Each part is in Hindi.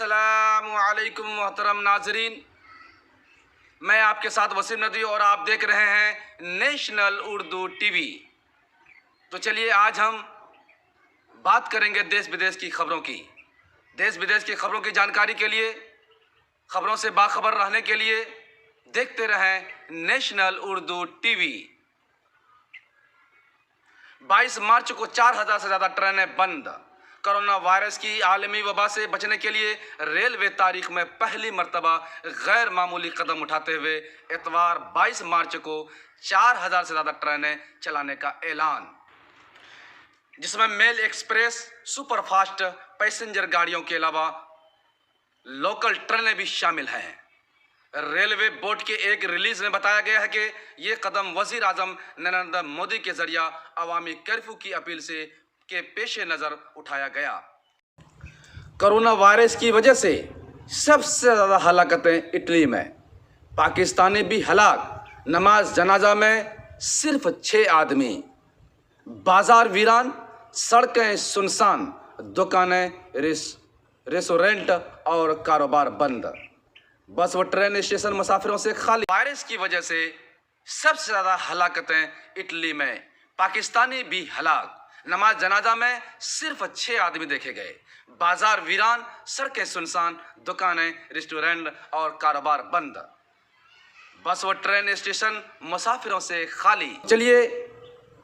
अस्सलामुअलैकुम मोहतरम नाजरीन, मैं आपके साथ वसीम नदवी और आप देख रहे हैं नेशनल उर्दू टीवी। तो चलिए आज हम बात करेंगे देश विदेश की खबरों की। देश विदेश की खबरों की जानकारी के लिए, खबरों से बाखबर रहने के लिए देखते रहें नेशनल उर्दू टीवी। 22 मार्च को 4000 से ज़्यादा ट्रेनें बंद। कोरोना वायरस की आलमी वबा से बचने के लिए रेलवे तारीख में पहली मर्तबा गैर मामूली कदम उठाते हुए इतवार 22 मार्च को 4000 से ज़्यादा ट्रेनें चलाने का ऐलान, जिसमें मेल एक्सप्रेस, सुपरफास्ट पैसेंजर गाड़ियों के अलावा लोकल ट्रेनें भी शामिल हैं। रेलवे बोर्ड के एक रिलीज में बताया गया है कि ये कदम वजीर आजम नरेंद्र मोदी के जरिए अवामी कर्फ्यू की अपील से के पेश नज़र उठाया गया। कोरोना वायरस की वजह से सबसे ज़्यादा हलाकतें इटली में, पाकिस्तानी भी हलाक। नमाज जनाजा में सिर्फ 6 आदमी। बाजार वीरान, सड़कें सुनसान, दुकानें, रेस्टोरेंट और कारोबार बंद। बस व ट्रेन स्टेशन मुसाफिरों से खाली। वायरस की वजह से सबसे ज़्यादा हलाकतें इटली में, पाकिस्तानी भी हलाक। नमाज जनाजा में सिर्फ 6 आदमी देखे गए। बाजार वीरान, सड़कें सुनसान, दुकानें, रेस्टोरेंट और कारोबार बंद। बस व ट्रेन स्टेशन मुसाफिरों से खाली। चलिए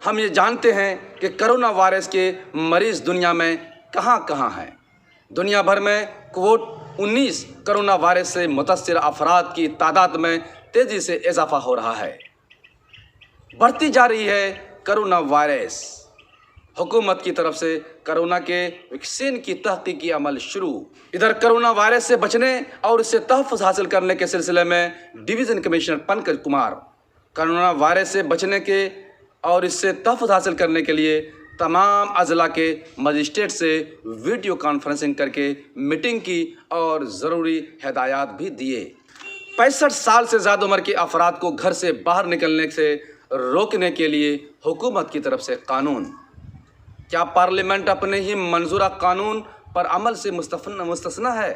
हम ये जानते हैं कि कोरोना वायरस के मरीज दुनिया में कहां कहां हैं। दुनिया भर में कोविड-19 कोरोना वायरस से मुतासिर अफराद की तादाद में तेजी से इजाफा हो रहा है। बढ़ती जा रही है कोरोना वायरस। हुकूमत की तरफ से कोरोना के वैक्सीन की तहकीकी अमल शुरू। इधर कोरोना वायरस से बचने और इससे तहफ़्फ़ुज़ हासिल करने के सिलसिले में division commissioner Pankaj Kumar corona virus से बचने के और इससे तहफ़्फ़ुज़ हासिल करने के लिए तमाम अजला के मजिस्ट्रेट से वीडियो कॉन्फ्रेंसिंग करके मीटिंग की और ज़रूरी हिदायत भी दिए। 65 साल से ज़्यादा उम्र के अफराद को घर से बाहर निकलने से रोकने के लिए हुकूमत की तरफ से कानून। क्या पार्लियामेंट अपने ही मंजूरा कानून पर अमल से मुस्तस्ना है?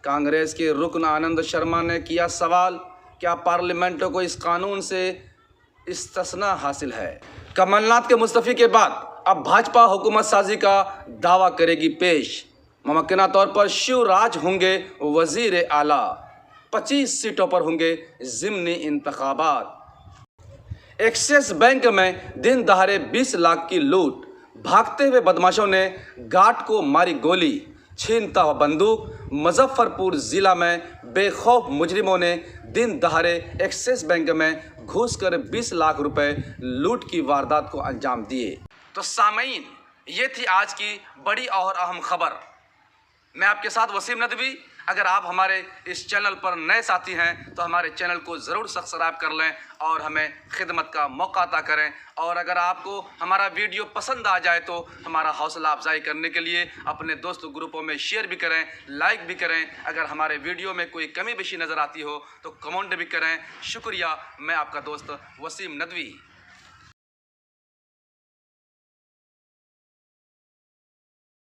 कांग्रेस के रुकन आनंद शर्मा ने किया सवाल, क्या पार्लियामेंट को इस कानून से इस्तिस्ना हासिल है? कमलनाथ के मुस्तफ़ी के बाद अब भाजपा हुकूमत साजी का दावा करेगी पेश। मुमकिना तौर पर शिवराज होंगे वजीर आला। 25 सीटों पर होंगे ज़िमनी इंतखाबात। एक्सिस बैंक में दिन दहाड़े 20 लाख की लूट। भागते हुए बदमाशों ने गार्ड को मारी गोली, छीनता हुआ बंदूक। मुजफ्फरपुर ज़िला में बेखौफ मुजरिमों ने दिन दहाड़े एक्सिस बैंक में घुसकर 20 लाख रुपए लूट की वारदात को अंजाम दिए। तो सामीन, ये थी आज की बड़ी और अहम खबर। मैं आपके साथ वसीम नदवी। अगर आप हमारे इस चैनल पर नए साथी हैं तो हमारे चैनल को ज़रूर सब्सक्राइब कर लें और हमें खिदमत का मौका अता करें। और अगर आपको हमारा वीडियो पसंद आ जाए तो हमारा हौसला अफजाई करने के लिए अपने दोस्तों ग्रुपों में शेयर भी करें, लाइक भी करें। अगर हमारे वीडियो में कोई कमी बेशी नज़र आती हो तो कमेंट भी करें। शुक्रिया। मैं आपका दोस्त वसीम नदवी।